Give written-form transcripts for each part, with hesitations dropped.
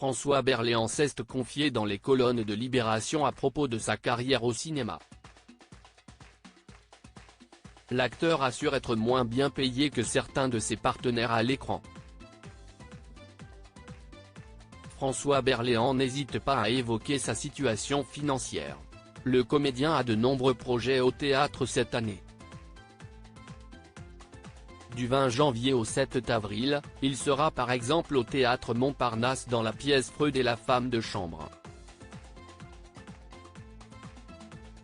François Berléand s'est confié dans les colonnes de Libération à propos de sa carrière au cinéma. L'acteur assure être moins bien payé que certains de ses partenaires à l'écran. François Berléand n'hésite pas à évoquer sa situation financière. Le comédien a de nombreux projets au théâtre cette année. Du 20 janvier au 7 avril, il sera par exemple au théâtre Montparnasse dans la pièce Freud et la femme de chambre.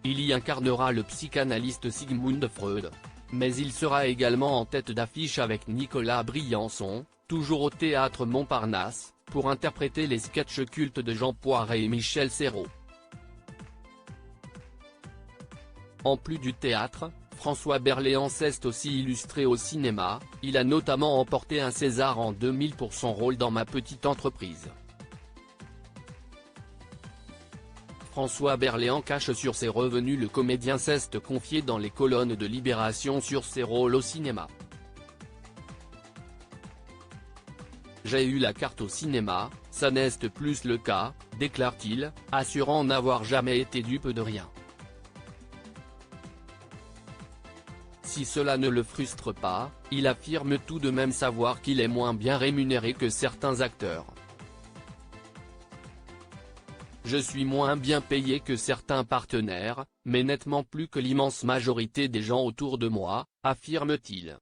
Il y incarnera le psychanalyste Sigmund Freud. Mais il sera également en tête d'affiche avec Nicolas Briançon, toujours au théâtre Montparnasse, pour interpréter les sketchs cultes de Jean Poiret et Michel Serrault. En plus du théâtre, François Berléand s'est aussi illustré au cinéma, il a notamment remporté un César en 2000 pour son rôle dans Ma petite entreprise. François Berléand cache sur ses revenus. Le comédien s'est confié dans les colonnes de Libération sur ses rôles au cinéma. J'ai eu la carte au cinéma, ça n'est plus le cas, déclare-t-il, assurant n'avoir jamais été dupe de rien. Si cela ne le frustre pas, il affirme tout de même savoir qu'il est moins bien rémunéré que certains acteurs. Je suis moins bien payé que certains partenaires, mais nettement plus que l'immense majorité des gens autour de moi, affirme-t-il.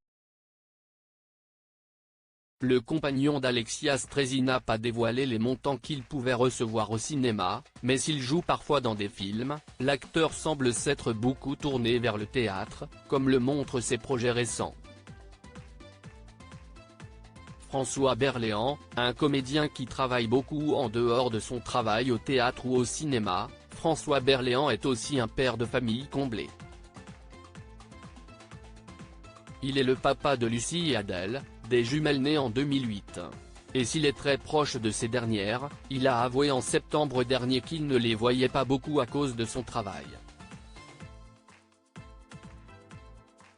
Le compagnon d'Alexia Strezzi n'a pas dévoilé les montants qu'il pouvait recevoir au cinéma, mais s'il joue parfois dans des films, l'acteur semble s'être beaucoup tourné vers le théâtre, comme le montrent ses projets récents. François Berléand, un comédien qui travaille beaucoup en dehors de son travail au théâtre ou au cinéma, François Berléand est aussi un père de famille comblé. Il est le papa de Lucie et Adèle, des jumelles nées en 2008. Et s'il est très proche de ces dernières, il a avoué en septembre dernier qu'il ne les voyait pas beaucoup à cause de son travail.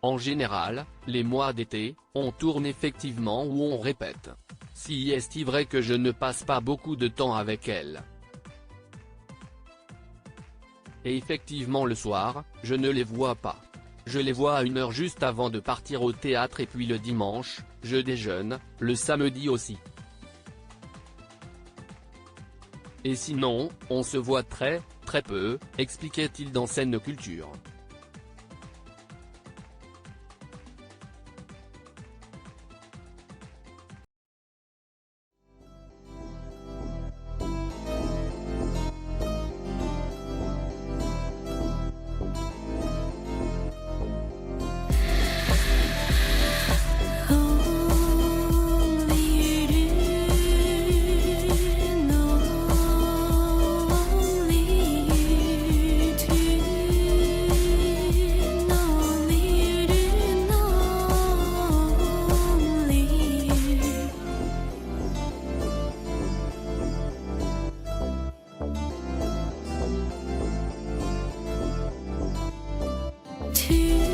En général, les mois d'été, on tourne effectivement ou on répète. Si est vrai que je ne passe pas beaucoup de temps avec elle. Et effectivement le soir, je ne les vois pas. Je les vois à 1h juste avant de partir au théâtre et puis le dimanche, je déjeune, le samedi aussi. Et sinon, on se voit très peu, expliquait-il dans Scène Culture. To